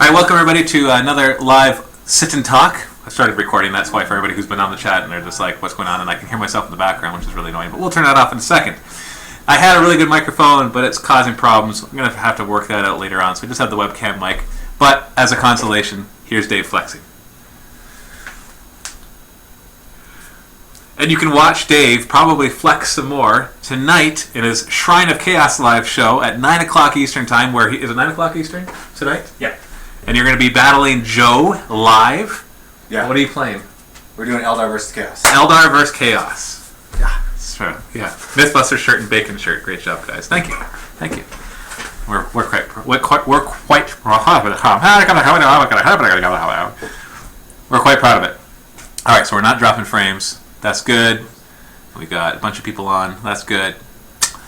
All right, welcome everybody to another live sit and talk. I started recording, that's why for everybody who's been on the chat and they're just like, what's going on? And I can hear myself in the background, which is really annoying, but we'll turn that off in a second. I had a really good microphone, but it's causing problems. I'm going to have to work that out later on, so we just have the webcam mic. But as a consolation, here's Dave flexing. And you can watch Dave probably flex some more tonight in his Shrine of Chaos live show at 9 o'clock Eastern time, where he... Is it 9 o'clock Eastern tonight? Yeah. And you're going to be battling Joe live? Yeah. What are you playing? We're doing Eldar vs. Chaos. Eldar vs. Chaos. Yeah, that's true. Yeah. Mythbuster shirt and bacon shirt. Great job, guys. Thank you. Thank you. We're quite proud of it. All right, so we're not dropping frames. That's good. We got a bunch of people on. That's good.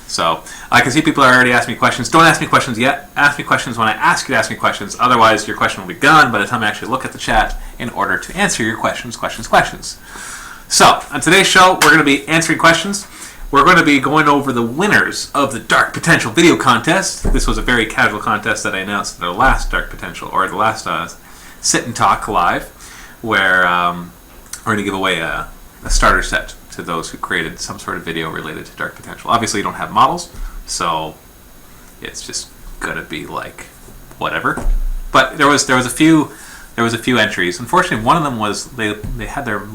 So I can see people are already asking me questions. Don't ask me questions yet. Ask me questions when I ask you to ask me questions. Otherwise, your question will be gone by the time I actually look at the chat in order to answer your questions. So on today's show, we're going to be answering questions. We're going to be going over the winners of the Dark Potential video contest. This was a very casual contest that I announced at the last Dark Potential, or the last Sit and Talk Live, where we're going to give away a starter set to those who created some sort of video related to Dark Potential. Obviously, you don't have models, so it's just gonna be like whatever. But there was a few entries. Unfortunately, one of them was they had their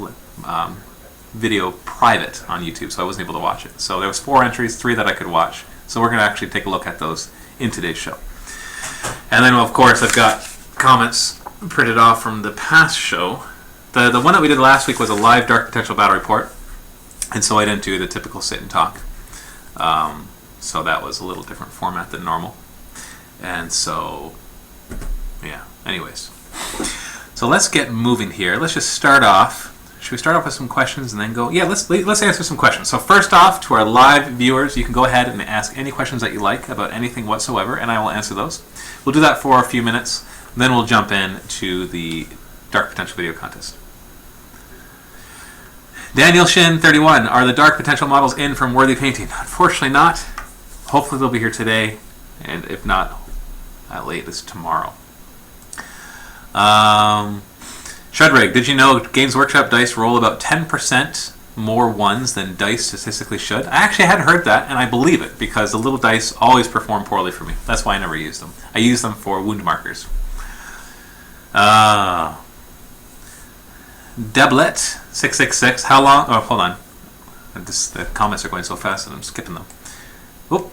video private on YouTube, so I wasn't able to watch it. So there was 4 entries, 3 that I could watch. So we're gonna actually take a look at those in today's show. And then, of course, I've got comments printed off from the past show. The one that we did last week was a live Dark Potential battle report, and so I didn't do the typical sit and talk. So that was a little different format than normal. And so, yeah, anyways. So let's get moving here. Let's just start off. Should we start off with some questions and then go? Yeah, let's answer some questions. So first off, to our live viewers, you can go ahead and ask any questions that you like about anything whatsoever, and I will answer those. We'll do that for a few minutes, then we'll jump in to the Dark Potential video contest. Daniel Shin 31, are the Dark Potential models in from Worthy Painting? Unfortunately not. Hopefully they'll be here today, and if not, at latest tomorrow. Shredrig, did you know Games Workshop dice roll about 10% more ones than dice statistically should? I actually hadn't heard that, and I believe it, because the little dice always perform poorly for me. That's why I never use them. I use them for wound markers. Deblet 666. How long? Oh, hold on. The comments are going so fast that I'm skipping them. Oh!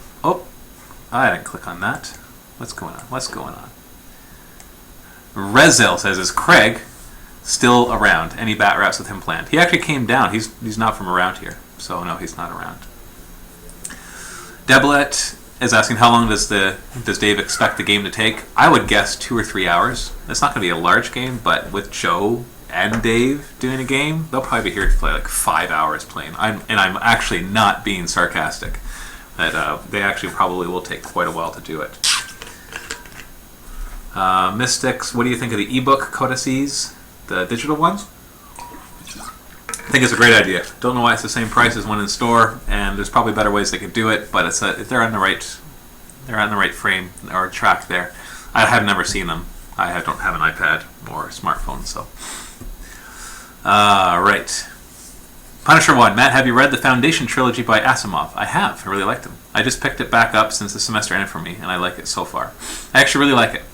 I didn't click on that. What's going on? Rezel says, "Is Craig still around? Any bat rats with him planned?" He actually came down. He's not from around here, so no, he's not around. Deblet is asking, how long does Dave expect the game to take? I would guess 2 or 3 hours. It's not going to be a large game, but with Joe and Dave doing a game, they'll probably be here to play like 5 hours playing. I'm actually not being sarcastic. That they actually probably will take quite a while to do it. Mystics, what do you think of the ebook codices, the digital ones? I think it's a great idea. Don't know why it's the same price as one in store, and there's probably better ways they could do it. But it's they're on the right frame or track there. I have never seen them. I don't have an iPad or a smartphone, so. Right. Punisher 1. Matt, have you read the Foundation trilogy by Asimov? I have. I really liked them. I just picked it back up since the semester ended for me, and I like it so far. I actually really like it.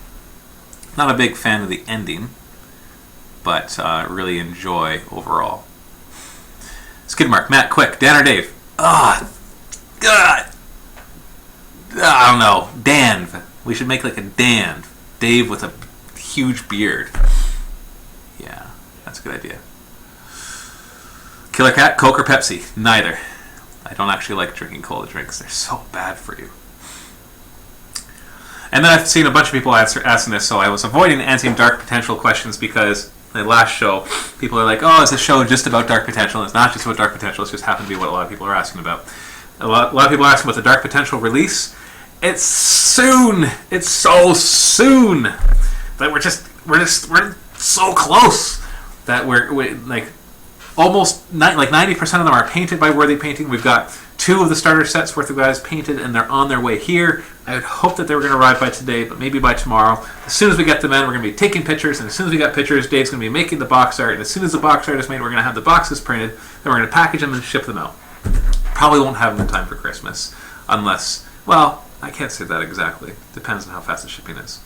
Not a big fan of the ending, but really enjoy overall. Skidmark. Matt, quick. Dan or Dave? God. I don't know. Dan. We should make like a Dan. Dave with a huge beard. Yeah, that's a good idea. Killer Cat, Coke or Pepsi? Neither. I don't actually like drinking cola drinks. They're so bad for you. And then I've seen a bunch of people asking this, so I was avoiding answering Dark Potential questions because the last show, people are like, oh, is this show just about Dark Potential? And it's not just about Dark Potential, it just happened to be what a lot of people are asking about. A lot of people are asking about the Dark Potential release. It's soon! It's so soon! That we're so close that we're like almost like 90% of them are painted by Worthy Painting. We've got 2 of the starter sets worth of guys painted, and they're on their way here. I would hope that they were going to arrive by today, but maybe by tomorrow. As soon as we get them in, we're going to be taking pictures, and as soon as we got pictures, Dave's going to be making the box art, and as soon as the box art is made, we're going to have the boxes printed, then we're going to package them and ship them out. Probably won't have them in time for Christmas, unless, well, I can't say that exactly. Depends on how fast the shipping is.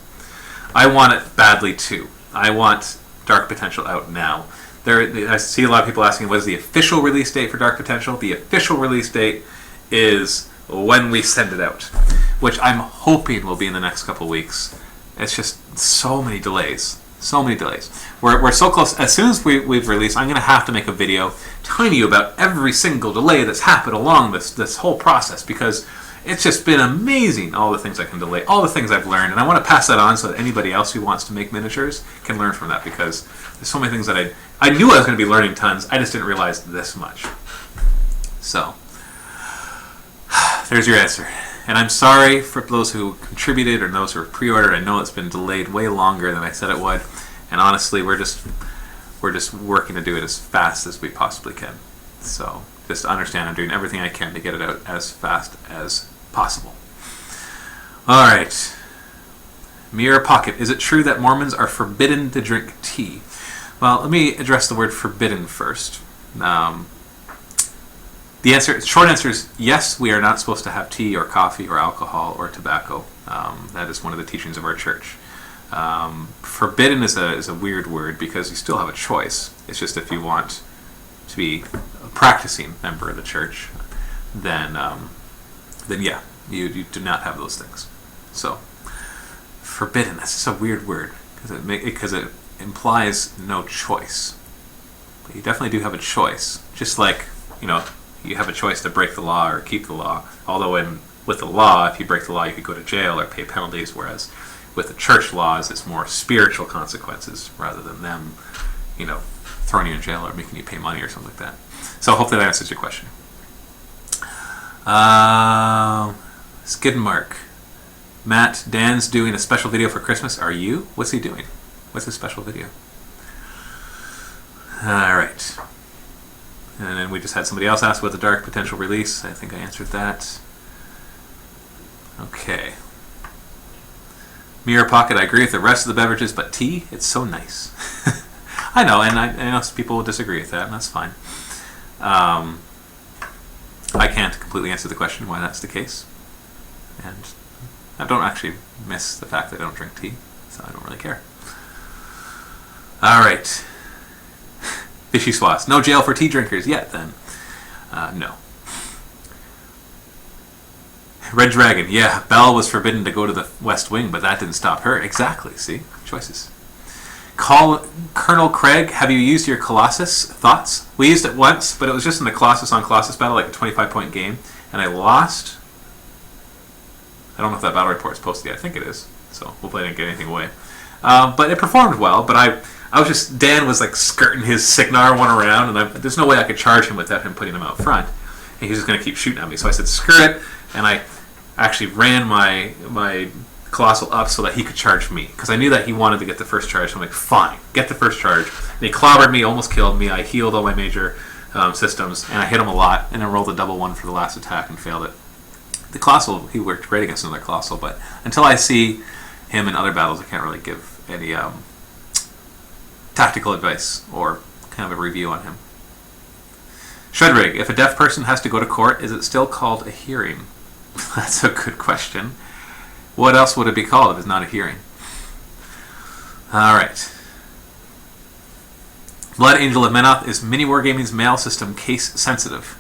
I want it badly too. I want Dark Potential out now. I see a lot of people asking, what is the official release date for Dark Potential? The official release date is when we send it out, which I'm hoping will be in the next couple of weeks. It's just so many delays. So many delays. We're so close. As soon as we've released, I'm going to have to make a video telling you about every single delay that's happened along this whole process, because it's just been amazing, all the things I can delay, all the things I've learned, and I want to pass that on so that anybody else who wants to make miniatures can learn from that, because there's so many things that I knew I was going to be learning tons, I just didn't realize this much. So, there's your answer. And I'm sorry for those who contributed or those who pre-ordered. I know it's been delayed way longer than I said it would, and honestly, we're just working to do it as fast as we possibly can. So, just understand I'm doing everything I can to get it out as fast as possible. Alright. Mirror Pocket. Is it true that Mormons are forbidden to drink tea? Well, let me address the word forbidden first. The short answer is yes, we are not supposed to have tea or coffee or alcohol or tobacco. That is one of the teachings of our church. Forbidden is a weird word because you still have a choice. It's just if you want to be a practicing member of the church, then yeah, you do not have those things. So, forbidden, that's just a weird word because it implies no choice. But you definitely do have a choice. Just like, you have a choice to break the law or keep the law. Although with the law, if you break the law, you could go to jail or pay penalties, whereas with the church laws, it's more spiritual consequences rather than them, throwing you in jail or making you pay money or something like that. So hopefully that answers your question. Skid Mark. Matt, Dan's doing a special video for Christmas. Are you? What's he doing? What's his special video? Alright. And then we just had somebody else ask about the Dark Potential release. I think I answered that. Okay. Mirror Pocket, I agree with the rest of the beverages, but tea, it's so nice. I know, and I know some people will disagree with that, and that's fine. I can't completely answer the question why that's the case. And I don't actually miss the fact that I don't drink tea, so I don't really care. Alright. Fishy Swass. No jail for tea drinkers yet, then. No. Red Dragon. Yeah, Belle was forbidden to go to the West Wing, but that didn't stop her. Exactly, see? Choices. Colonel Craig, have you used your Colossus? Thoughts? We used it once, but it was just in the Colossus on Colossus battle, like a 25-point game, and I lost. I don't know if that battle report is posted yet. I think it is, so hopefully I didn't get anything away. But it performed well, but I was just, Dan was like skirting his Signar one around, and there's no way I could charge him without him putting him out front. And he was just going to keep shooting at me. So I said, screw it, and I actually ran my Colossal up so that he could charge me, because I knew that he wanted to get the first charge. So I'm like, fine, get the first charge. And he clobbered me, almost killed me. I healed all my major systems, and I hit him a lot, and then rolled a double one for the last attack and failed it. The Colossal, he worked great against another Colossal, but until I see him in other battles, I can't really give any tactical advice or kind of a review on him. Shredrig, if a deaf person has to go to court, is it still called a hearing? That's a good question. What else would it be called if it's not a hearing? Alright. Blood Angel of Menoth, is MiniWarGaming's mail system case sensitive?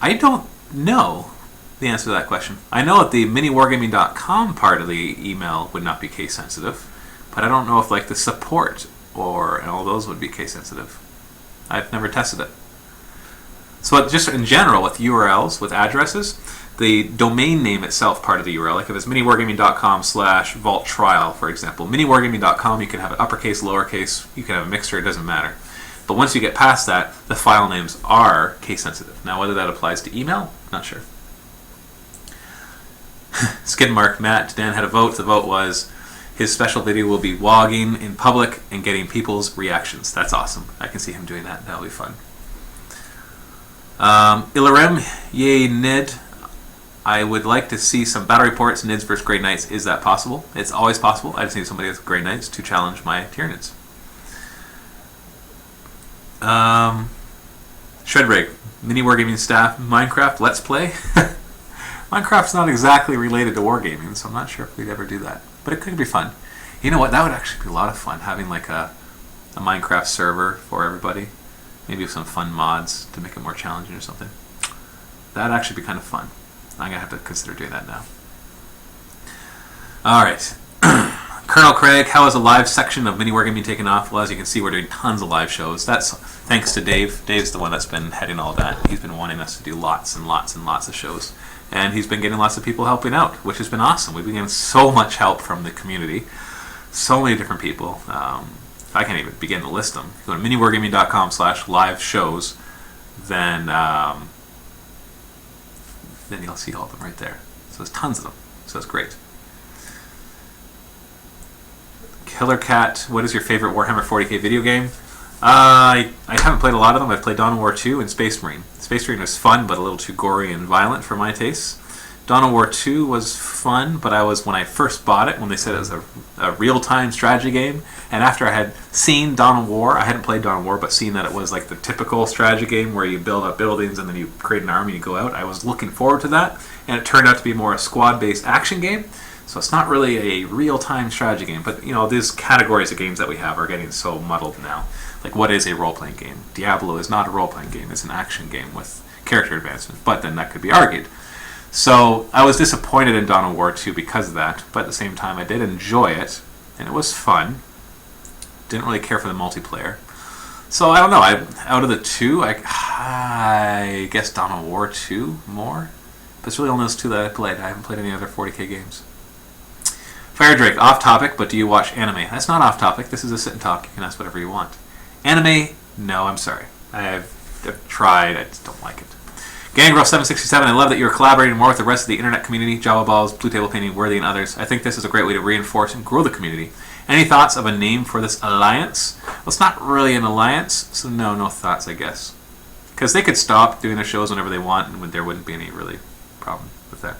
I don't know the answer to that question. I know that the MiniWarGaming.com part of the email would not be case sensitive, but I don't know if like the support and all those would be case sensitive. I've never tested it. So just in general with URLs, with addresses, the domain name itself part of the URL, like if it's miniwargaming.com/vault trial, for example, miniwargaming.com, you can have it uppercase, lowercase, you can have a mixture, it doesn't matter. But once you get past that, the file names are case sensitive. Now whether that applies to email, not sure. Skidmark, Matt, Dan had a vote. The vote was his special video will be vlogging in public and getting people's reactions. That's awesome. I can see him doing that. That'll be fun. Ilarem, yay Nid. I would like to see some battle reports, Nids versus Grey Knights. Is that possible? It's always possible. I just need somebody with Grey Knights to challenge my Tyranids. Shredrig, MiniWarGaming staff, Minecraft, Let's Play. Minecraft's not exactly related to Wargaming, so I'm not sure if we'd ever do that. But it could be fun. You know what? That would actually be a lot of fun, having like a Minecraft server for everybody. Maybe with some fun mods to make it more challenging or something. That'd actually be kind of fun. I'm going to have to consider doing that now. Alright. Colonel Craig, how is the live section of MiniWarGaming taken off? Well, as you can see, we're doing tons of live shows. That's thanks to Dave. Dave's the one that's been heading all that. He's been wanting us to do lots and lots and lots of shows. And he's been getting lots of people helping out, which has been awesome. We've been getting so much help from the community. So many different people. I can't even begin to list them. If you go to miniwargaming.com/live shows, then you'll see all of them right there. So there's tons of them. So it's great. Killer Cat, what is your favorite Warhammer 40k video game? I haven't played a lot of them. I've played Dawn of War 2 and Space Marine. Space Marine was fun, but a little too gory and violent for my tastes. Dawn of War 2 was fun, but when I first bought it, when they said it was a real-time strategy game, and after I had seen Dawn of War, I hadn't played Dawn of War, but seen that it was like the typical strategy game where you build up buildings and then you create an army and you go out, I was looking forward to that, and it turned out to be more a squad-based action game. So it's not really a real-time strategy game, but you know, these categories of games that we have are getting so muddled now. Like, what is a role-playing game? Diablo is not a role-playing game, it's an action game with character advancement, but then that could be argued. So I was disappointed in Dawn of War 2 because of that, but at the same time I did enjoy it, and it was fun. Didn't really care for the multiplayer. So I don't know, out of the two, I guess Dawn of War 2 more, but it's really only those two that I played. I haven't played any other 40k games. Fire Drake, off topic, but do you watch anime? That's not off topic, this is a sit and talk, you can ask whatever you want. Anime, no, I'm sorry. I've tried, I just don't like it. Gangrel767, I love that you're collaborating more with the rest of the internet community, Java Balls, Blue Table Painting, Worthy, and others. I think this is a great way to reinforce and grow the community. Any thoughts of a name for this alliance? Well, it's not really an alliance, so no thoughts, I guess. Because they could stop doing their shows whenever they want, and there wouldn't be any really problem with that.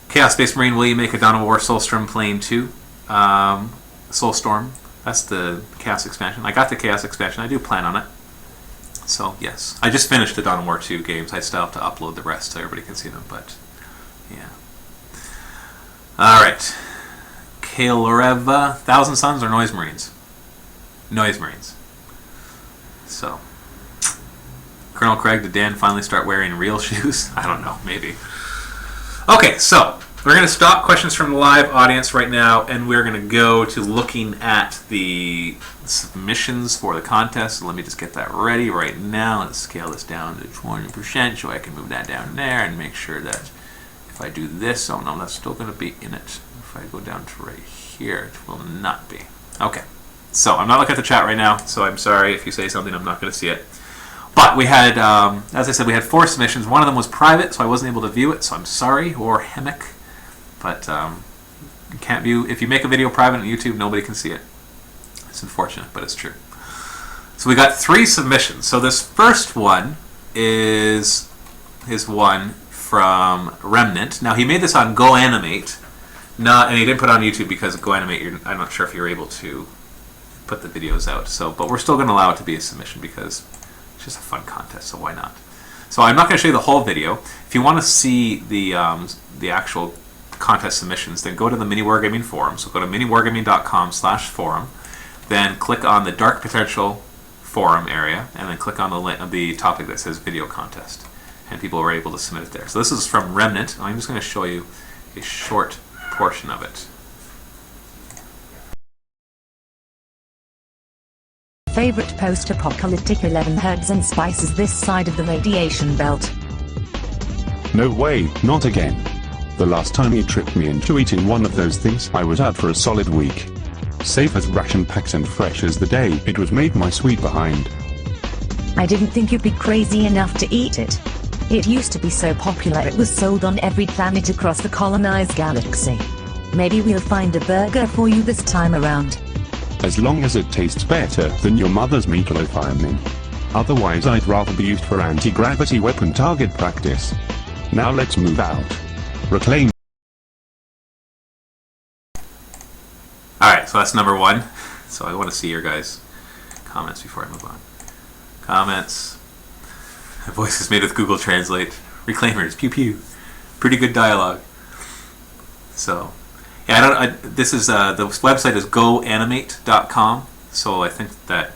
Chaos Space Marine, will you make a Dawn of War Soulstorm plane too? Soulstorm, that's the Chaos expansion. I got the Chaos expansion, I do plan on it. So, yes. I just finished the Dawn of War 2 games. I still have to upload the rest so everybody can see them, but yeah. Alright. Kalereva, Thousand Suns or Noise Marines? Noise Marines. So. Colonel Craig, did Dan finally start wearing real shoes? I don't know, maybe. Okay, so we're going to stop questions from the live audience right now, and we're going to go to looking at the submissions for the contest. So let me just get that ready right now. Let's scale this down to 20% so I can move that down there and make sure that if I do this, oh no, that's still going to be in it. If I go down to right here, it will not be. Okay, so I'm not looking at the chat right now, so I'm sorry if you say something, I'm not going to see it. But we had, as I said, we had 4 submissions. One of them was private, so I wasn't able to view it, so I'm sorry, or Hemic. But you can't view, if you make a video private on YouTube, nobody can see it. It's unfortunate, but it's true. So we got 3 submissions. So this first one is one from Remnant. Now he made this on GoAnimate, and he didn't put it on YouTube because of GoAnimate, I'm not sure if you're able to put the videos out. So, but we're still going to allow it to be a submission because it's just a fun contest, so why not? So I'm not going to show you the whole video. If you want to see the actual contest submissions, then go to the MiniWarGaming forum. So go to miniwargaming.com/forum, then click on the Dark Potential forum area, and then click on the topic that says video contest, and people were able to submit it there. So this is from Remnant. I'm just going to show you a short portion of it. Favorite post-apocalyptic 11 herbs and spices this side of the radiation belt? No way, not again. The last time he tricked me into eating one of those things, I was out for a solid week. Safe as ration packs and fresh as the day it was made, my sweet behind. I didn't think you'd be crazy enough to eat it. It used to be so popular it was sold on every planet across the colonized galaxy. Maybe we'll find a burger for you this time around. As long as it tastes better than your mother's meatloaf, I mean. Otherwise I'd rather be used for anti-gravity weapon target practice. Now let's move out. Reclaim. Alright, so that's number 1. So I want to see your guys' comments before I move on. Comments. Voice is made with Google Translate. Reclaimers. Pew pew. Pretty good dialogue. So, yeah, this is, the website is goanimate.com. So I think that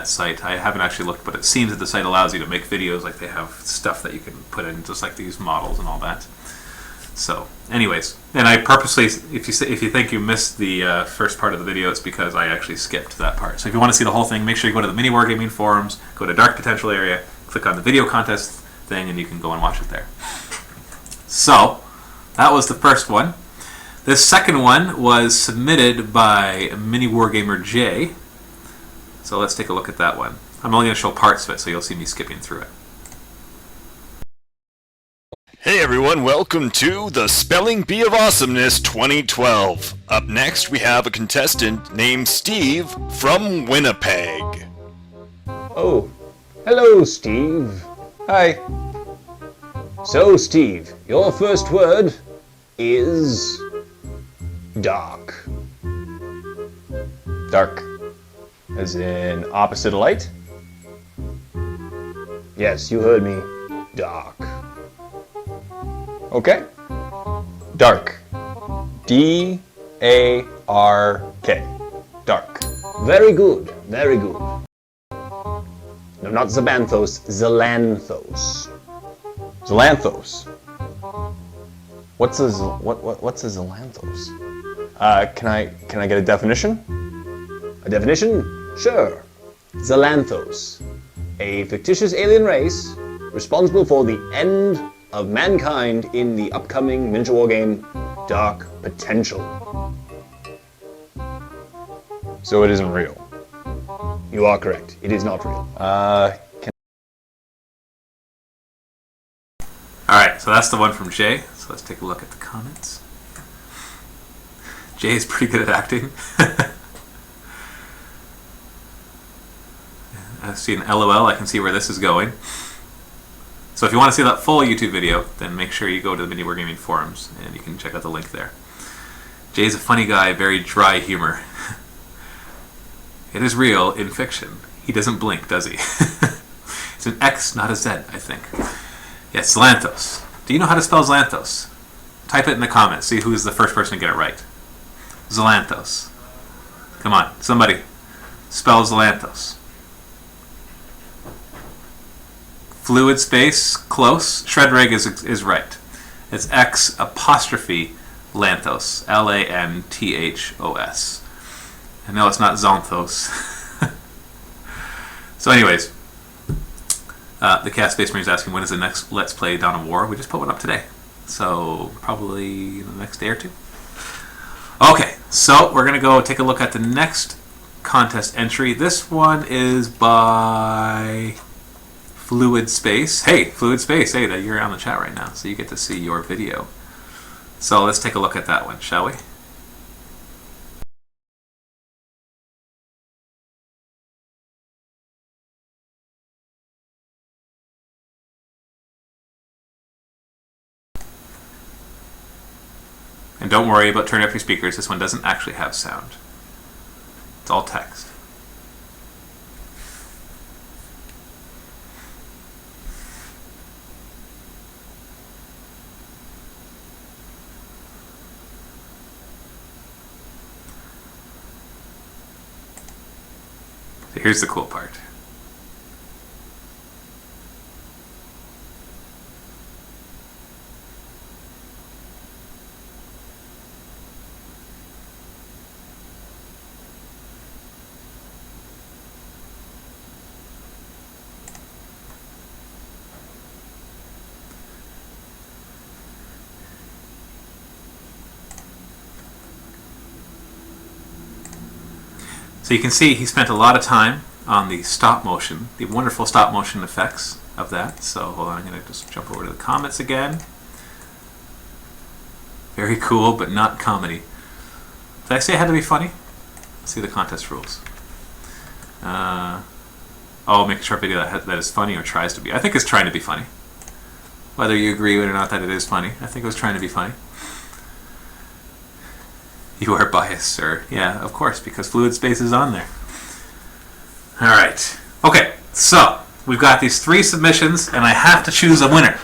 site, I haven't actually looked, but it seems that the site allows you to make videos, like they have stuff that you can put in, just like these models and all that. So, anyways, and I purposely, if you think you missed the first part of the video, it's because I actually skipped that part. So if you want to see the whole thing, make sure you go to the MiniWarGaming forums, go to Dark Potential area, click on the video contest thing, and you can go and watch it there. So, that was the first one. This second one was submitted by MiniWargamer J. So let's take a look at that one. I'm only going to show parts of it, so you'll see me skipping through it. Hey everyone, welcome to the Spelling Bee of Awesomeness 2012. Up next we have a contestant named Steve from Winnipeg. Oh, hello Steve. Hi. So Steve, your first word is dark. Dark. As in opposite of light? Yes, you heard me. Dark. Okay. Dark. D-A-R-K. Dark. Very good. Very good. No, not Zabanthos. Zalanthos. Zalanthos. What's a Zalanthos? Can I get a definition? A definition? Sure. Zalanthos. A fictitious alien race responsible for the end of mankind in the upcoming miniature war game Dark Potential. So it isn't real. You are correct. It is not real. Alright, so that's the one from Jay. So let's take a look at the comments. Jay is pretty good at acting. I see an LOL. I can see where this is going. So if you want to see that full YouTube video, then make sure you go to the MiniWarGaming forums and you can check out the link there. Jay's a funny guy, very dry humor. It is real in fiction. He doesn't blink, does he? It's an X, not a Z, I think. Yes, Zalanthos. Do you know how to spell Zalanthos? Type it in the comments. See who's the first person to get it right. Zalanthos. Come on, somebody. Spell Zalanthos. Fluid space, close. Shredrig is right. It's X apostrophe Lanthos. L-A-N-T-H-O-S. I know it's not Zonthos. So anyways, the Cast Space Marine is asking when is the next Let's Play Dawn of War. We just put one up today. So probably in the next day or two. Okay, so we're going to go take a look at the next contest entry. This one is by Fluid Space. Hey, Fluid Space. Hey, you're on the chat right now, so you get to see your video. So let's take a look at that one, shall we? And don't worry about turning up your speakers. This one doesn't actually have sound. It's all text. So here's the cool part. So you can see he spent a lot of time on the stop motion, the wonderful stop motion effects of that. So hold on, I'm going to just jump over to the comments again. Very cool, but not comedy. Did I say it had to be funny? Let's see the contest rules. Oh, make a short video that is funny or tries to be. I think it's trying to be funny. Whether you agree with it or not that it is funny, I think it was trying to be funny. You are biased, sir. Yeah, of course, because Fluid Space is on there. Alright. Okay, so we've got these 3 submissions, and I have to choose a winner.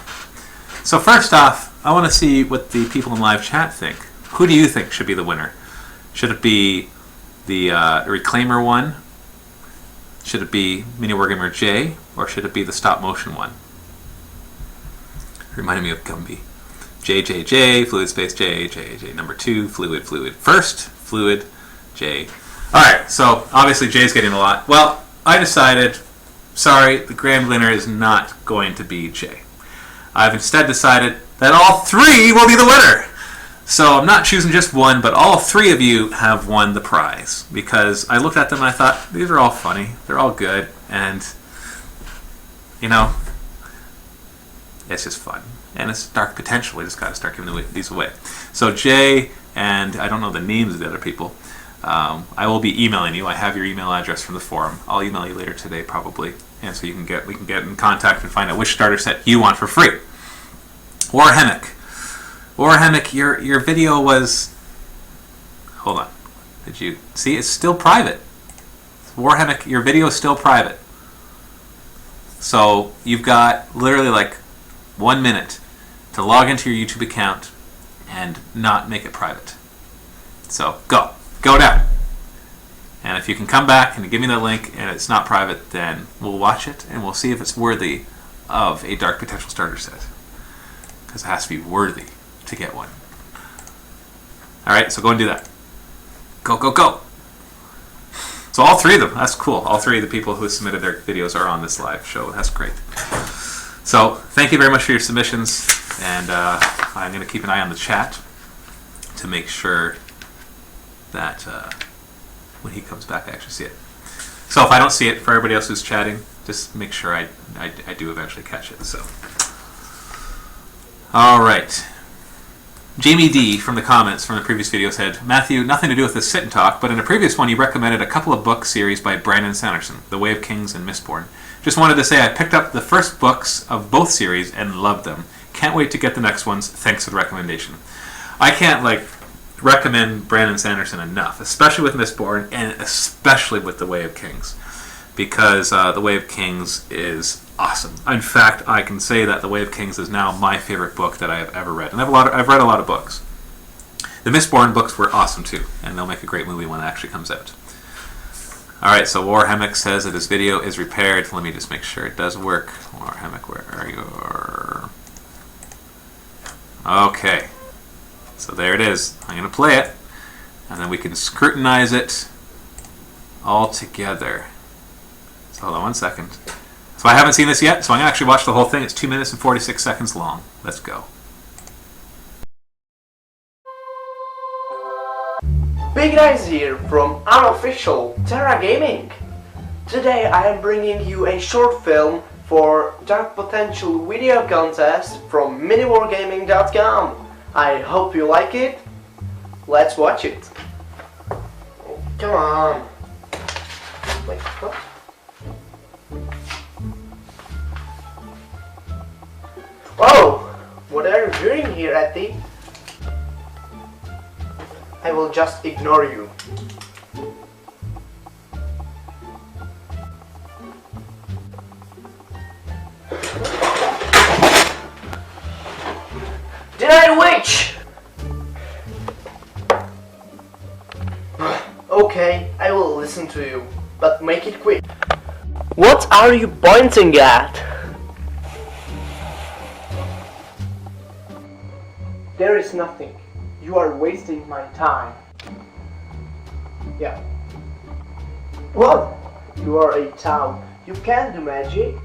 So first off, I want to see what the people in live chat think. Who do you think should be the winner? Should it be the Reclaimer one? Should it be MiniWarGamer J? Or should it be the stop motion one? Reminded me of Gumby. JJJ, Fluid Space J, JJ number 2, Fluid first, Fluid J. Alright, so obviously J's getting a lot. Well, I decided, sorry, the grand winner is not going to be J. I've instead decided that all 3 will be the winner. So I'm not choosing just one, but all 3 of you have won the prize. Because I looked at them and I thought, these are all funny, they're all good, and, you know, it's just fun. And it's dark potential. We just got to start giving these away. So Jay, and I don't know the names of the other people, I will be emailing you. I have your email address from the forum. I'll email you later today probably, and so we can get in contact and find out which starter set you want for free. Warhammock, your video was. Hold on. Did you see? It's still private. Warhammock, your video is still private. So you've got literally like 1 minute to log into your YouTube account and not make it private. So go now. And if you can come back and give me that link and it's not private, then we'll watch it and we'll see if it's worthy of a Dark Potential starter set. Because it has to be worthy to get one. Alright, so go and do that. Go. So all 3 of them, that's cool. All 3 of the people who submitted their videos are on this live show. That's great. So thank you very much for your submissions, and I'm going to keep an eye on the chat to make sure that when he comes back I actually see it. So if I don't see it, for everybody else who's chatting, just make sure I do eventually catch it. So, all right. Jamie D from the comments from the previous video said, Matthew, nothing to do with this sit and talk, but in a previous one you recommended a couple of book series by Brandon Sanderson, The Way of Kings and Mistborn. Just wanted to say I picked up the first books of both series and loved them. Can't wait to get the next ones. Thanks for the recommendation. I can't recommend Brandon Sanderson enough, especially with Mistborn and especially with The Way of Kings, because The Way of Kings is awesome. In fact, I can say that The Way of Kings is now my favorite book that I have ever read, and I've read a lot of books. The Mistborn books were awesome too, and they'll make a great movie when it actually comes out. Alright, so Warhammock says that his video is repaired. Let me just make sure it does work. Warhammock, where are you? Okay. So there it is. I'm going to play it, and then we can scrutinize it all together. So hold on 1 second. So I haven't seen this yet, so I'm going to actually watch the whole thing. It's 2 minutes and 46 seconds long. Let's go. Big Guys here from unofficial Terra Gaming. Today I am bringing you a short film for Dark Potential video contest from MiniWarGaming.com. I hope you like it. Let's watch it. Come on. Wait, what? Oh, what are you doing here, Etty? I will just ignore you. Denied witch! Okay, I will listen to you, but make it quick. What are you pointing at? There is nothing. You are wasting my time. Yeah. Well, you are a town. You can do magic.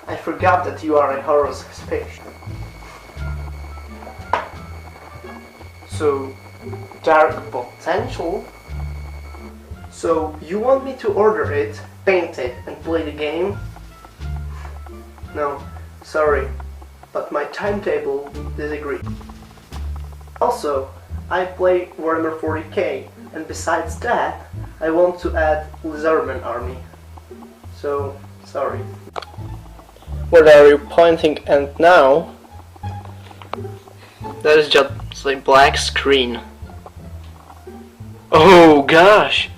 I forgot that you are a Horus fish. So, Dark Potential? So, you want me to order it, paint it, and play the game? No, sorry, but my timetable disagrees. Also, I play Warhammer 40k, and besides that, I want to add Lizardman army. So, Sorry. What are you pointing at now? That is just a black screen. Oh gosh,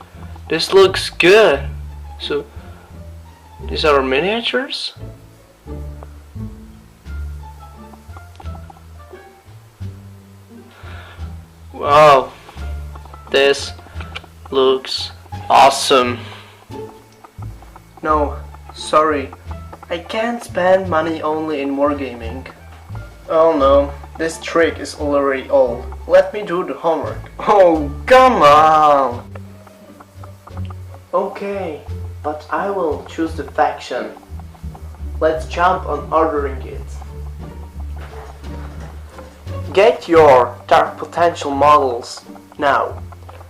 this looks good. So, these are miniatures? Wow, this looks awesome. No, sorry, I can't spend money only in wargaming. Oh no, this trick is already old. Let me do the homework. Oh, come on! Okay, but I will choose the faction. Let's jump on ordering it. Get your Dark Potential models now.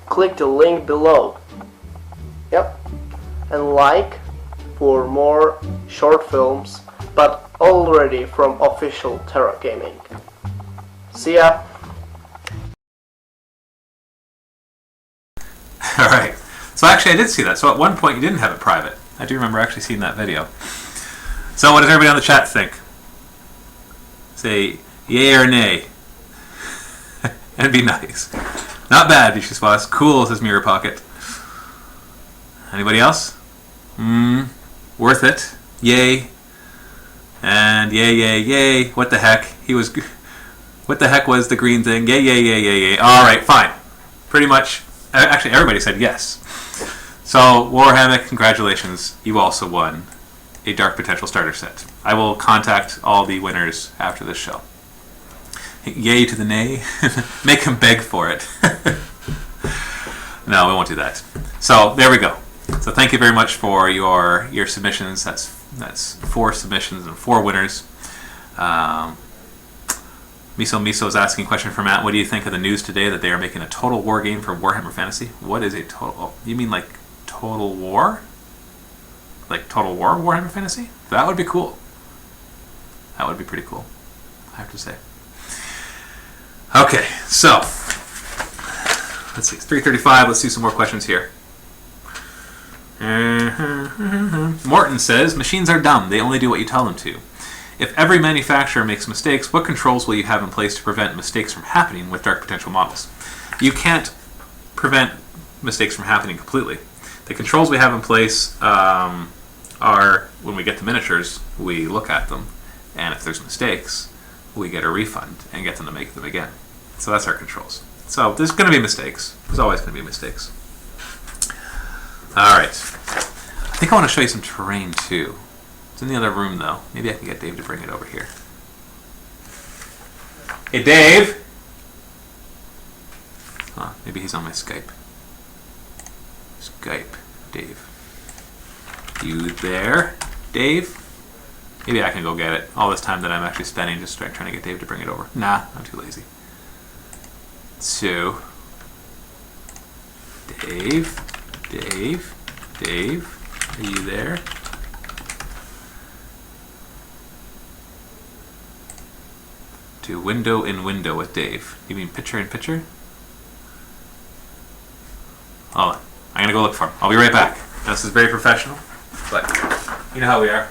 Click the link below. Yep. And like for more short films, but already from official Terra Gaming. See ya! Alright, so actually I did see that. So at one point you didn't have it private. I do remember actually seeing that video. So what does everybody on the chat think? Say yay or nay. And be nice. Not bad, Vicious Boss. Cool, says Mirror Pocket. Anybody else? Worth it. Yay. And yay, yay, yay. What the heck? What the heck was the green thing? Yay, yay, yay, yay, yay. Alright, fine. Pretty much, actually everybody said yes. So, Warhammock, congratulations. You also won a Dark Potential starter set. I will contact all the winners after this show. Yay to the nay. Make him beg for it. No, we won't do that. So, there we go. So thank you very much for your submissions. That's 4 submissions and 4 winners. Miso is asking a question for Matt. What do you think of the news today that they are making a Total War game for Warhammer Fantasy? What is a total? Oh, you mean like Total War? Like Total War Warhammer Fantasy? That would be cool. That would be pretty cool, I have to say. Okay, so let's see. It's 3:35. Let's see some more questions here. Morton says, machines are dumb. They only do what you tell them to. If every manufacturer makes mistakes, what controls will you have in place to prevent mistakes from happening with Dark Potential models? You can't prevent mistakes from happening completely. The controls we have in place are, when we get the miniatures, we look at them, and if there's mistakes, we get a refund and get them to make them again. So that's our controls. So there's going to be mistakes. There's always going to be mistakes. Alright. I think I want to show you some terrain too. It's in the other room though. Maybe I can get Dave to bring it over here. Hey Dave! Oh, maybe he's on my Skype. Skype, Dave. You there, Dave? Maybe I can go get it. All this time that I'm actually spending just trying to get Dave to bring it over. Nah, I'm too lazy. So, Dave, are you there? To window in window with Dave. You mean picture in picture? Hold on. I'm gonna go look for him. I'll be right back. This is very professional, but you know how we are.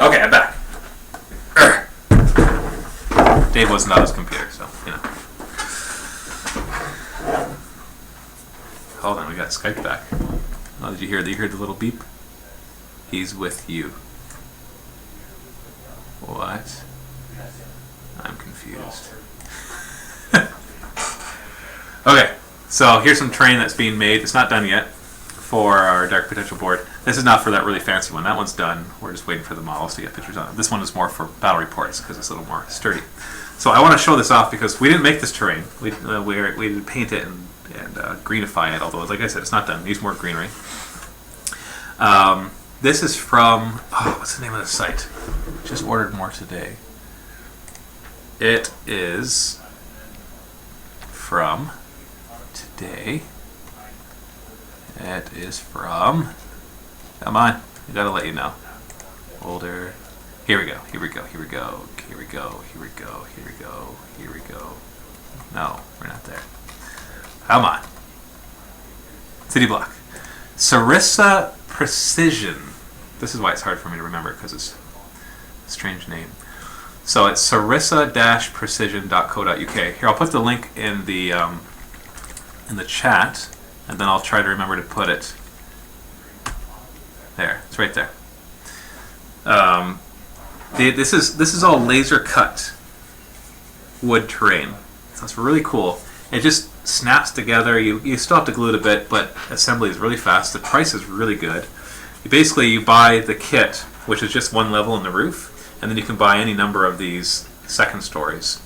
Okay, I'm back. Dave wasn't on his computer, so, you know. Hold on, we got Skype back. Oh, did you hear the little beep? He's with you. What? I'm confused. Okay, so here's some terrain that's being made. It's not done yet for our Dark Potential board. This is not for that really fancy one. That one's done. We're just waiting for the models to get pictures on it. This one is more for battle reports because it's a little more sturdy. So I want to show this off because we didn't make this terrain. We did paint it and greenify it, although, like I said, it's not done. It needs more greenery. This is from, what's the name of the site? Just ordered more today. It is from today. It is from... Come on, I gotta let you know. Older. Here we go, here we go, here we go, here we go, here we go, here we go, here we go. No, we're not there. Come on. City block. Sarissa Precision. This is why it's hard for me to remember, because it's a strange name. So it's sarissa-precision.co.uk. Here, I'll put the link in the chat, and then I'll try to remember to put it there. It's right there. This is all laser cut wood terrain. So it's really cool. It just snaps together. You still have to glue it a bit, but assembly is really fast. The price is really good. You buy the kit, which is just one level in the roof, and then you can buy any number of these second stories.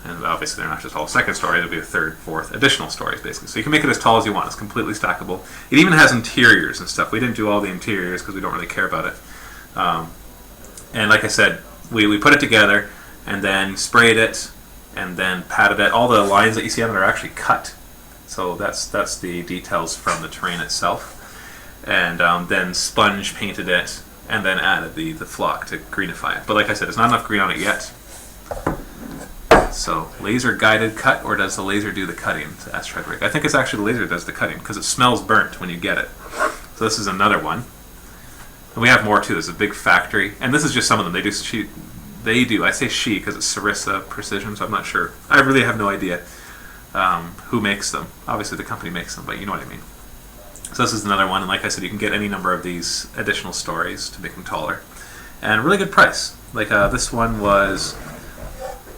And obviously they're not just all second stories, it'll be a third, fourth, additional stories basically. So you can make it as tall as you want. It's completely stackable. It even has interiors and stuff. We didn't do all the interiors because we don't really care about it. And like I said, we put it together and then sprayed it and then padded it. All the lines that you see on it are actually cut. So that's the details from the terrain itself. And then sponge painted it and then added the flock to greenify it. But like I said, there's not enough green on it yet. So, laser guided cut, or does the laser do the cutting? Asked Frederick. I think it's actually the laser that does the cutting, because it smells burnt when you get it. So this is another one. And we have more too. There's a big factory. And this is just some of them. I say she because it's Sarissa Precision, so I'm not sure. I really have no idea who makes them. Obviously the company makes them, but you know what I mean. So this is another one, and like I said, you can get any number of these additional stories to make them taller. And really good price. Like this one was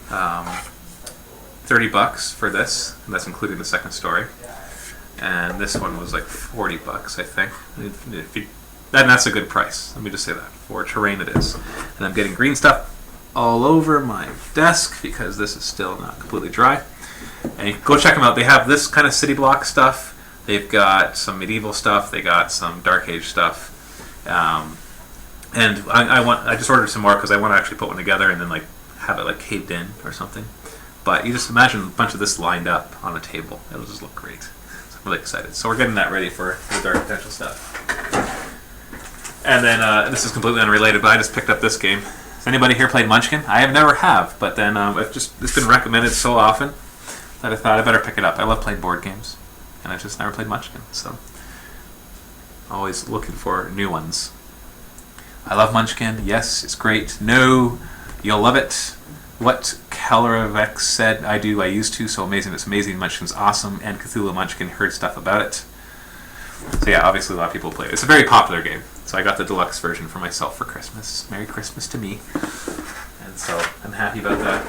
$30 for this, and that's including the second story. And this one was like $40, I think. And that's a good price. Let me just say that for terrain it is. And I'm getting green stuff all over my desk because this is still not completely dry. And you can go check them out. They have this kind of city block stuff. They've got some medieval stuff. They got some dark age stuff. And I just ordered some more because I want to actually put one together and then like have it like caved in or something. But you just imagine a bunch of this lined up on a table. It'll just look great. So I'm really excited. So we're getting that ready for the dark potential stuff. And then this is completely unrelated, but I just picked up this game. Has anybody here played Munchkin? I have never have, but then it's been recommended so often that I thought I better pick it up. I love playing board games, and I've just never played Munchkin, so always looking for new ones. I love Munchkin. Yes, it's great. No, you'll love it. What Calorevex said, I do, I used to, so amazing. It's amazing. Munchkin's awesome, and Cthulhu Munchkin, heard stuff about it. So yeah, obviously a lot of people play it. It's a very popular game. So I got the deluxe version for myself for Christmas. Merry Christmas to me. And so I'm happy about that.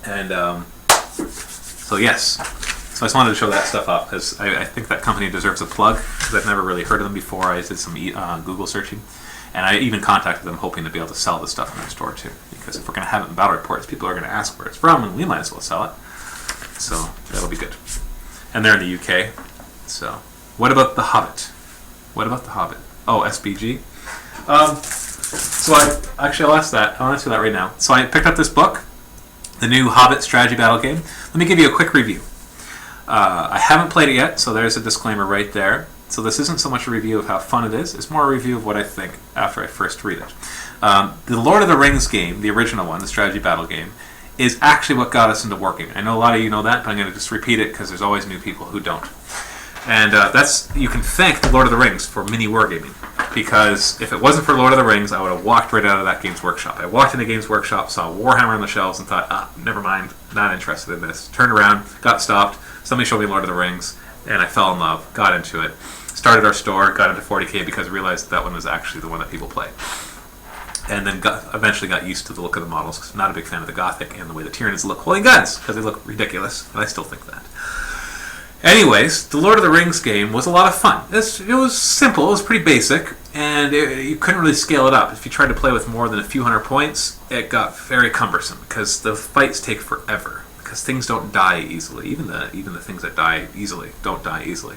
And so yes. So I just wanted to show that stuff off because I think that company deserves a plug because I've never really heard of them before. I did some Google searching. And I even contacted them hoping to be able to sell this stuff in their store too. Because if we're going to have it in battle reports, people are going to ask where it's from and we might as well sell it. So that'll be good. And they're in the UK. So what about The Hobbit? What about The Hobbit? Oh, SBG. So I'll answer that right now. So I picked up this book, the new Hobbit strategy battle game. Let me give you a quick review. I haven't played it yet, so there's a disclaimer right there. So this isn't so much a review of how fun it is, it's more a review of what I think after I first read it. The Lord of the Rings game, the original one, the strategy battle game, is actually what got us into wargaming. I know a lot of you know that, but I'm going to just repeat it because there's always new people who don't. And you can thank the Lord of the Rings for MiniWarGaming, because if it wasn't for Lord of the Rings, I would have walked right out of that Games Workshop. I walked into Games Workshop, saw Warhammer on the shelves, and thought, never mind, not interested in this. Turned around, got stopped, somebody showed me Lord of the Rings, and I fell in love, got into it. Started our store, got into 40K because I realized that one was actually the one that people play. And then eventually got used to the look of the models, because I'm not a big fan of the Gothic and the way the Tyranids look holding guns, because they look ridiculous, and I still think that. Anyways, the Lord of the Rings game was a lot of fun. It was simple, it was pretty basic, and you couldn't really scale it up. If you tried to play with more than a few hundred points, it got very cumbersome, because the fights take forever, because things don't die easily. Even the things that die easily don't die easily.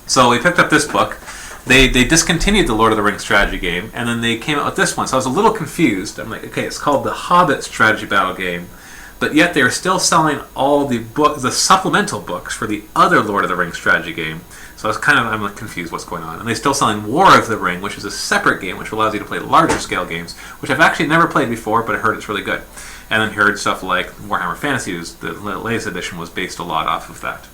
So we picked up this book. They discontinued the Lord of the Rings strategy game, and then they came out with this one. So I was a little confused. I'm like, okay, it's called the Hobbit strategy battle game, but yet they are still selling all the supplemental books for the other Lord of the Rings strategy game. So I'm confused what's going on. And they're still selling War of the Ring, which is a separate game which allows you to play larger scale games, which I've actually never played before, but I heard it's really good. And then heard stuff like Warhammer Fantasy, the latest edition was based a lot off of that.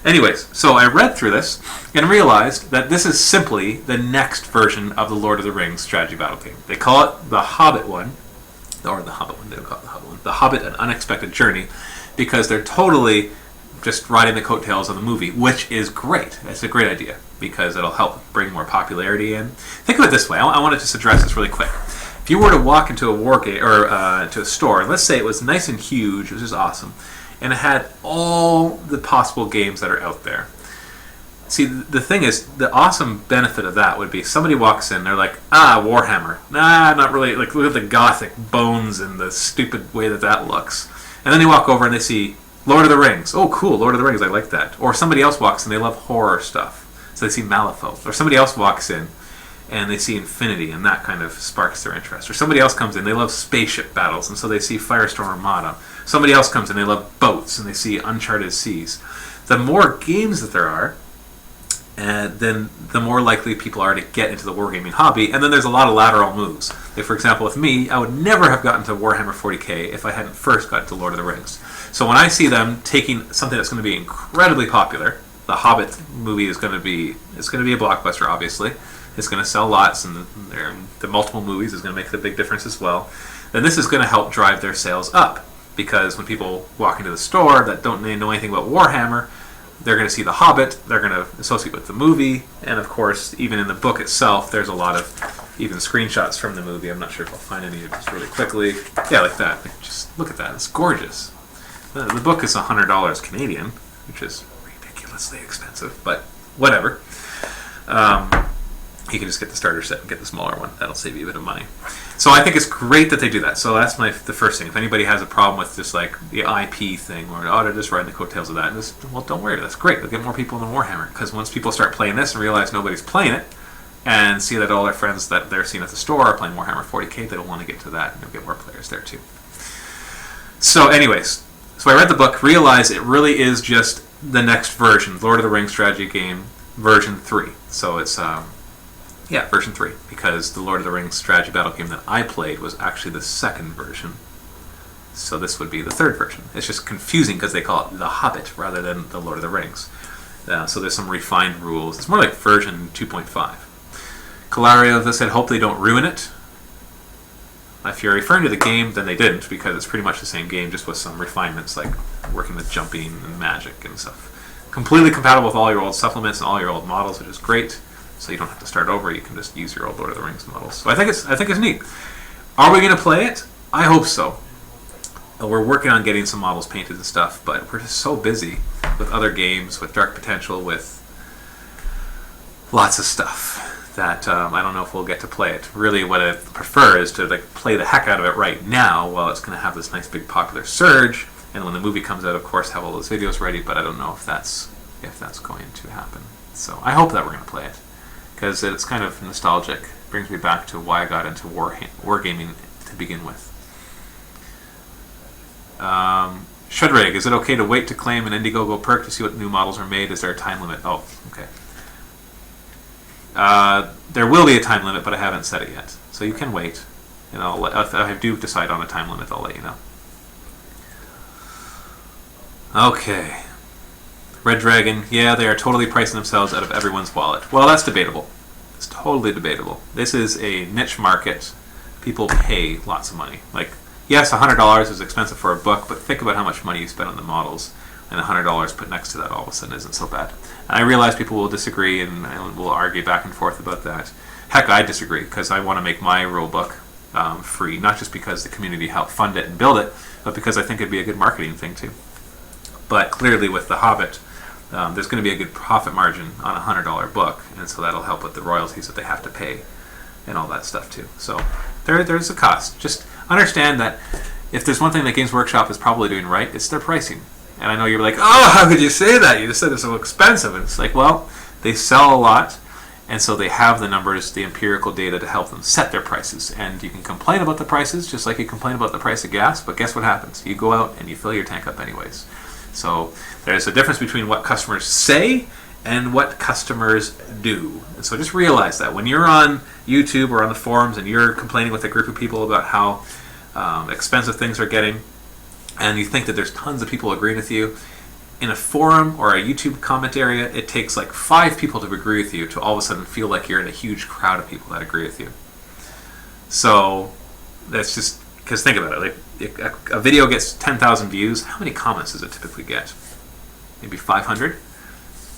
Anyways, so I read through this and realized that this is simply the next version of the Lord of the Rings strategy battle game. They call it the Hobbit one, or the Hobbit one, they don't call it the Hobbit one. The Hobbit, An Unexpected Journey, because they're totally just riding the coattails of the movie, which is great. It's a great idea, because it'll help bring more popularity in. Think of it this way, I want to just address this really quick. If you were to walk into a war game, or to a store, and let's say it was nice and huge, which is awesome, and it had all the possible games that are out there. See, the thing is, the awesome benefit of that would be somebody walks in, they're like, Warhammer. Nah, not really. Like, look at the gothic bones and the stupid way that looks. And then they walk over and they see Lord of the Rings. Oh, cool, Lord of the Rings, I like that. Or somebody else walks in, they love horror stuff. So they see Malifaux. Or somebody else walks in and they see Infinity, and that kind of sparks their interest. Or somebody else comes in, they love spaceship battles, and so they see Firestorm Armada. Somebody else comes in, they love boats, and they see Uncharted Seas. The more games that there are, then the more likely people are to get into the wargaming hobby, and then there's a lot of lateral moves. Like, for example, with me, I would never have gotten to Warhammer 40k if I hadn't first gotten to Lord of the Rings. So when I see them taking something that's going to be incredibly popular, the Hobbit movie is going to be a blockbuster, obviously. It's going to sell lots, and the multiple movies is going to make a big difference as well. Then this is going to help drive their sales up, because when people walk into the store that don't know anything about Warhammer, they're going to see The Hobbit, they're going to associate with the movie, and of course, even in the book itself, there's a lot of even screenshots from the movie. I'm not sure if I'll find any of this really quickly. Yeah, like that. Just look at that. It's gorgeous. The book is $100 Canadian, which is ridiculously expensive, but whatever. You can just get the starter set and get the smaller one. That'll save you a bit of money. So I think it's great that they do that. So that's the first thing. If anybody has a problem with just like the IP thing, or they're just riding the coattails of that, well, don't worry. That's great. They'll get more people into Warhammer, because once people start playing this and realize nobody's playing it, and see that all their friends that they're seeing at the store are playing Warhammer 40k, they'll want to get to that, and you'll get more players there too. So anyways, so I read the book, realized it really is just the next version, Lord of the Rings strategy game, version 3. So it's version 3, because the Lord of the Rings strategy battle game that I played was actually the second version. So this would be the third version. It's just confusing because they call it The Hobbit rather than the Lord of the Rings. So there's some refined rules. It's more like version 2.5. Calario, they said, hope they don't ruin it. If you're referring to the game, then they didn't, because it's pretty much the same game, just with some refinements like working with jumping and magic and stuff. Completely compatible with all your old supplements and all your old models, which is great. So you don't have to start over. You can just use your old Lord of the Rings models. So I think it's neat. Are we going to play it? I hope so. We're working on getting some models painted and stuff, but we're just so busy with other games, with Dark Potential, with lots of stuff that I don't know if we'll get to play it. Really, what I prefer is to play the heck out of it right now, while it's going to have this nice big popular surge. And when the movie comes out, of course, have all those videos ready. But I don't know if that's going to happen. So I hope that we're going to play it, because it's kind of nostalgic. It brings me back to why I got into wargaming to begin with. Shudrag, is it okay to wait to claim an Indiegogo perk to see what new models are made? Is there a time limit? Oh, okay. There will be a time limit, but I haven't set it yet. So you can wait. And if I do decide on a time limit, I'll let you know. Okay. Red Dragon, yeah, they are totally pricing themselves out of everyone's wallet. Well, that's debatable. It's totally debatable. This is a niche market. People pay lots of money. Like, yes, $100 is expensive for a book, but think about how much money you spend on the models, and $100 put next to that all of a sudden isn't so bad. And I realize people will disagree and will argue back and forth about that. Heck, I disagree, because I want to make my rule book free, not just because the community helped fund it and build it, but because I think it'd be a good marketing thing too. But clearly with The Hobbit, there's going to be a good profit margin on a $100 book, and so that'll help with the royalties that they have to pay and all that stuff too. So there's a cost. Just understand that if there's one thing that Games Workshop is probably doing right, it's their pricing. And I know you're like, oh, how could you say that? You just said it's so expensive. And it's like, well, they sell a lot, And so they have the numbers, the empirical data to help them set their prices. And you can complain about the prices just like you complain about the price of gas, but guess what happens? You go out and you fill your tank up anyways. So there's a difference between what customers say and what customers do. And so just realize that when you're on YouTube or on the forums and you're complaining with a group of people about how expensive things are getting, and you think that there's tons of people agreeing with you, in a forum or a YouTube comment area, it takes like 5 people to agree with you to all of a sudden feel like you're in a huge crowd of people that agree with you. So that's just, because think about it, like a video gets 10,000 views, how many comments does it typically get? Maybe 500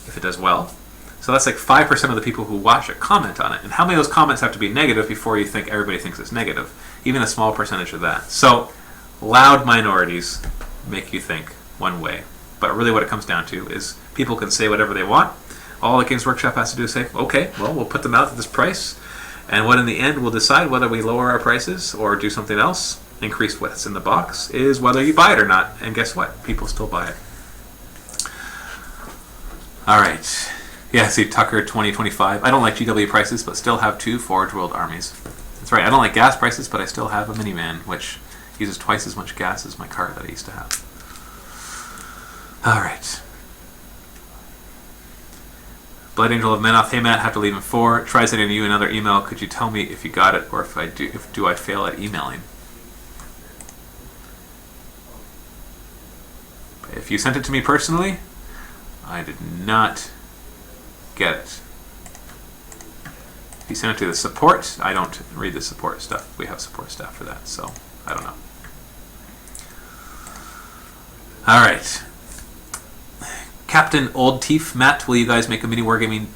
if it does well. So that's like 5% of the people who watch it comment on it. And how many of those comments have to be negative before you think everybody thinks it's negative? Even a small percentage of that. So loud minorities make you think one way. But really what it comes down to is people can say whatever they want. All the Games Workshop has to do is say, okay, well, we'll put them out at this price. And what in the end will decide whether we lower our prices or do something else, increase what's in the box, is whether you buy it or not. And guess what? People still buy it. All right. Yeah, see, Tucker 2025. I don't like GW prices, but still have 2 Forge World armies. That's right. I don't like gas prices, but I still have a minivan, which uses twice as much gas as my car that I used to have. All right. Blood Angel of Menoth. Hey Matt, have to leave in 4. Try sending you another email. Could you tell me if you got it, or if I do, do I fail at emailing? If you sent it to me personally, I did not get it. If you send it to the support, I don't read the support stuff. We have support staff for that, so I don't know. All right. Captain Old Teeth, Matt, will you guys make a MiniWarGaming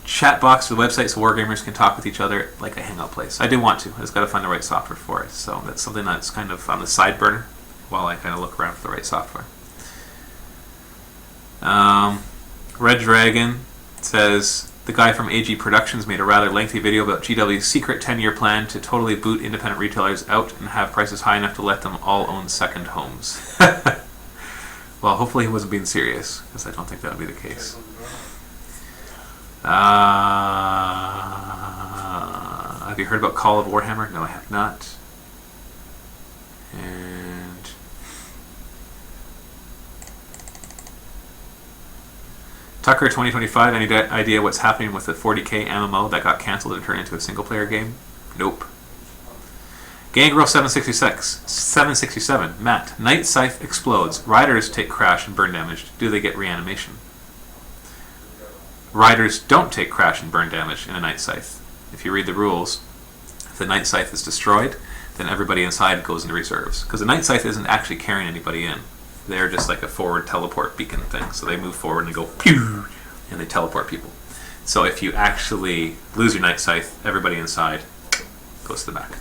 chat box for the website so wargamers can talk with each other like a hangout place? I do want to. I just got to find the right software for it. So that's something that's kind of on the side burner while I kind of look around for the right software. Red Dragon says, the guy from AG Productions made a rather lengthy video about GW's secret 10-year plan to totally boot independent retailers out and have prices high enough to let them all own second homes. Well, hopefully he wasn't being serious, because I don't think that would be the case. Have you heard about Call of Warhammer? No, I have not. And Tucker 2025, any idea what's happening with the 40k MMO that got cancelled and turned into a single-player game? Nope. Gangrel 767, Matt, Night Scythe explodes. Riders take crash and burn damage. Do they get reanimation? Riders don't take crash and burn damage in a Night Scythe. If you read the rules, if the Night Scythe is destroyed, then everybody inside goes into reserves. Because the Night Scythe isn't actually carrying anybody in. They're just like a forward teleport beacon thing. So they move forward and they go pew, and they teleport people. So if you actually lose your Night Scythe, everybody inside goes to the back.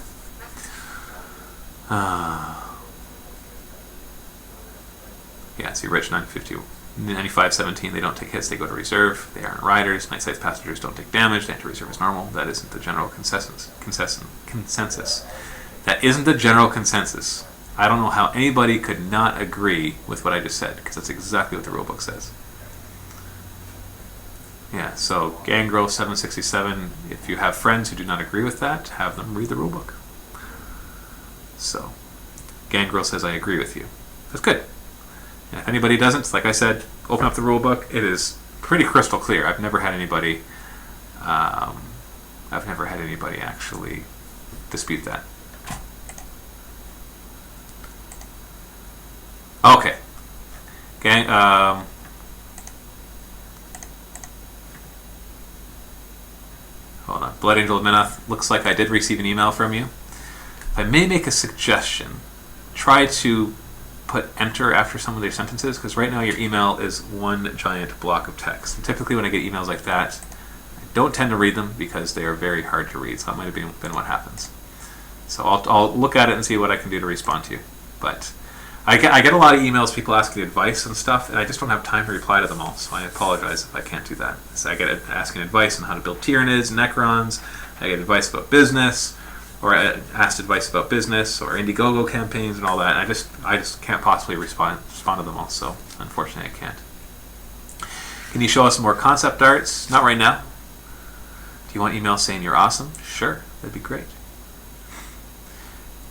Yeah, see, Rich 9517, they don't take hits, they go to reserve. They aren't riders. Night Scythe passengers don't take damage, they enter reserve as normal. That isn't the general consensus. That isn't the general consensus. I don't know how anybody could not agree with what I just said, because that's exactly what the rulebook says. Yeah, so Gangrel 767, if you have friends who do not agree with that, have them read the rulebook. So, Gangrel says, I agree with you. That's good. And if anybody doesn't, like I said, open up the rulebook. It is pretty crystal clear. I've never had anybody actually dispute that. Okay. Hold on. Blood Angel of Minoth, looks like I did receive an email from you. If I may make a suggestion, try to put enter after some of their sentences, because right now your email is one giant block of text. And typically when I get emails like that, I don't tend to read them because they are very hard to read, so that might have been what happens. So I'll look at it and see what I can do to respond to you. But I get a lot of emails, people asking advice and stuff, and I just don't have time to reply to them all, so I apologize if I can't do that. So I get asking advice on how to build Tyranids and Necrons, I get advice about business, or asked advice about business, or Indiegogo campaigns and all that, and I just can't possibly respond to them all, so unfortunately I can't. Can you show us some more concept arts? Not right now. you want emails saying you're awesome, sure, that'd be great.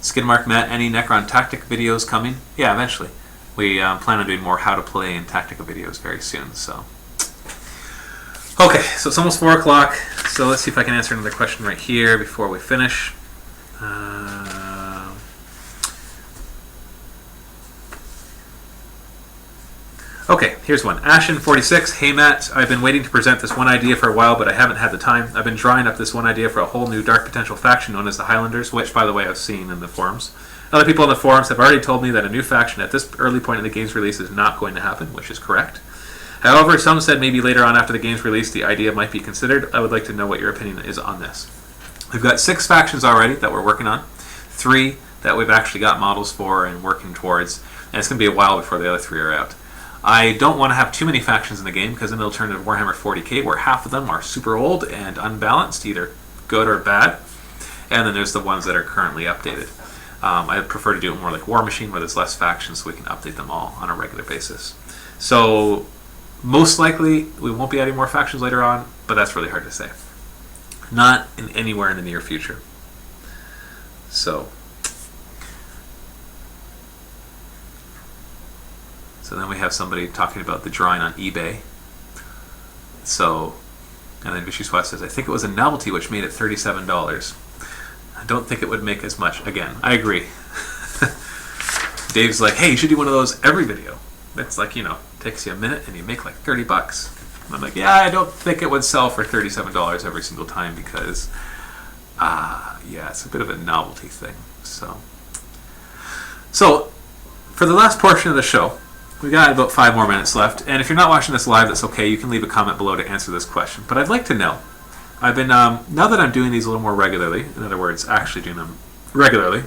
Skidmark Matt, any Necron Tactic videos coming? Yeah, eventually. We plan on doing more how to play and Tactica videos very soon. So, okay, so it's almost 4 o'clock. So let's see if I can answer another question right here before we finish. Okay, here's one. Ashen46, hey Matt, I've been waiting to present this one idea for a while, but I haven't had the time. I've been drawing up this one idea for a whole new dark potential faction known as the Highlanders, which, by the way, I've seen in the forums. Other people in the forums have already told me that a new faction at this early point in the game's release is not going to happen, which is correct. However, some said maybe later on after the game's release the idea might be considered. I would like to know what your opinion is on this. We've got 6 factions already that we're working on, 3 that we've actually got models for and working towards, and it's going to be a while before the other 3 are out. I don't want to have too many factions in the game because then it'll turn into Warhammer 40k where half of them are super old and unbalanced, either good or bad, and then there's the ones that are currently updated. I prefer to do it more like War Machine where there's less factions so we can update them all on a regular basis. So most likely we won't be adding more factions later on, but that's really hard to say. Not in anywhere in the near future. So then we have somebody talking about the drawing on eBay. So, and then Vicious West says, I think it was a novelty which made it $37. I don't think it would make as much. Again, I agree. Dave's like, hey, you should do one of those every video. It's like, takes you a minute and you make like $30. And I'm like, yeah, I don't think it would sell for $37 every single time because, yeah, it's a bit of a novelty thing. So, for the last portion of the show, we got about 5 more minutes left, and if you're not watching this live, that's okay. You can leave a comment below to answer this question. But I'd like to know, I've been, now that I'm doing these a little more regularly, in other words, actually doing them regularly,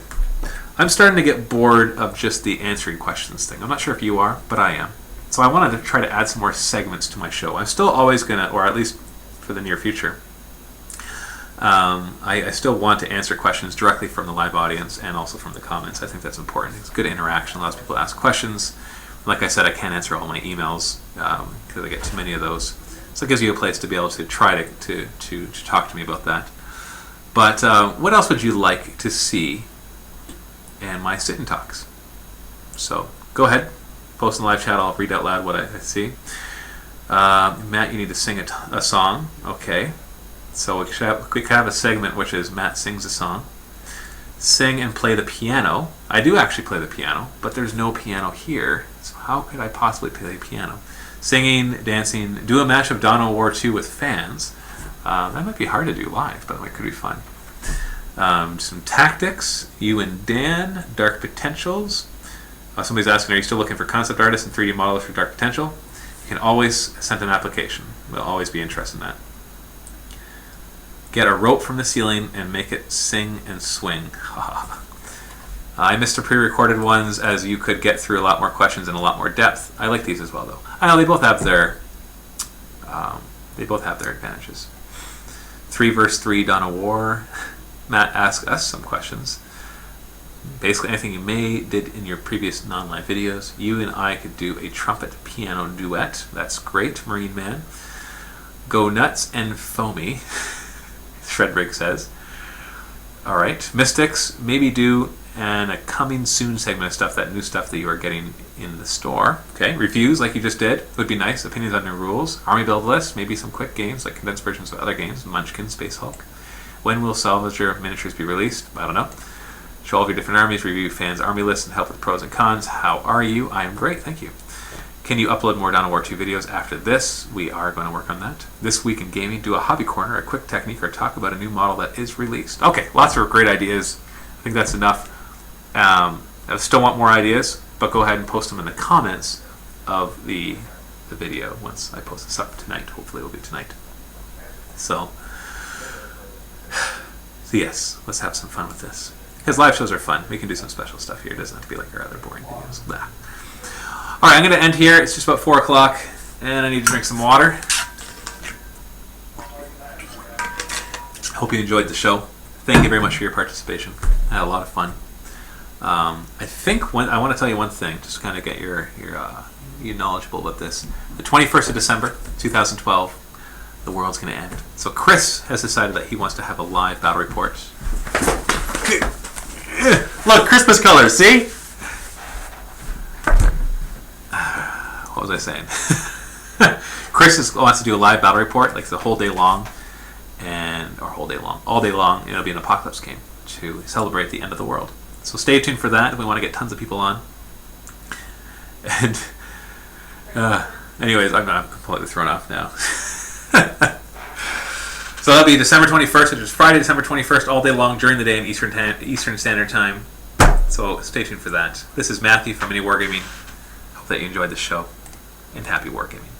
I'm starting to get bored of just the answering questions thing. I'm not sure if you are, but I am. So I wanted to try to add some more segments to my show. I'm still always going to, or at least for the near future, I still want to answer questions directly from the live audience and also from the comments. I think that's important. It's good interaction, allows people to ask questions. Like I said, I can't answer all my emails because I get too many of those. So it gives you a place to be able to try to talk to me about that. But what else would you like to see in my sit-and talks? So go ahead, post in the live chat. I'll read out loud what I see. Matt, you need to sing a song. Okay. So we could have a segment which is Matt sings a song. Sing and play the piano. I do actually play the piano, but there's no piano here. So how could I possibly play the piano? Singing, dancing, do a match of Dawn of War 2 with fans. That might be hard to do live, but it could be fun. Some tactics, you and Dan, Dark Potentials. Somebody's asking, are you still looking for concept artists and 3D modelers for Dark Potential? You can always send an application. We'll always be interested in that. Get a rope from the ceiling and make it sing and swing. I missed the pre-recorded ones as you could get through a lot more questions and a lot more depth. I like these as well, though. I know they both have their advantages. 3 vs 3 Dawn of War. Matt asked us some questions. Basically anything you did in your previous non-live videos. You and I could do a trumpet piano duet. That's great, Marine Man. Go nuts and foamy. Shredbrig says. Alright. Mystics, maybe do a coming soon segment of stuff, that new stuff that you are getting in the store. Okay. Reviews, like you just did, would be nice. Opinions on new rules. Army build list, maybe some quick games, like condensed versions of other games. Munchkin, Space Hulk. When will Salvager miniatures be released? I don't know. Show all of your different armies, review fans' army lists, and help with pros and cons. How are you? I am great, thank you. Can you upload more Dawn of War 2 videos after this? We are going to work on that. This week in gaming, do a hobby corner, a quick technique, or talk about a new model that is released. Okay, lots of great ideas. I think that's enough. I still want more ideas, but go ahead and post them in the comments of the video once I post this up tonight. Hopefully it will be tonight. So yes, let's have some fun with this. Because live shows are fun. We can do some special stuff here. It doesn't have to be like our other boring videos. Blah. Alright, I'm going to end here. It's just about 4 o'clock, and I need to drink some water. Hope you enjoyed the show. Thank you very much for your participation. I had a lot of fun. I think I want to tell you one thing, just to kind of get you knowledgeable about this. The 21st of December, 2012, the world's going to end. So Chris has decided that he wants to have a live battle report. Look, Christmas colors, see? What was I saying? Chris wants to do a live battle report, like the whole day long, all day long, and it'll be an apocalypse game to celebrate the end of the world. So stay tuned for that. We want to get tons of people on. And anyways, I'm completely thrown off now. So that'll be December 21st, which is Friday, December 21st, all day long during the day in Eastern Standard Time. So stay tuned for that. This is Matthew from MiniWarGaming. Hope that you enjoyed the show, and happy wargaming.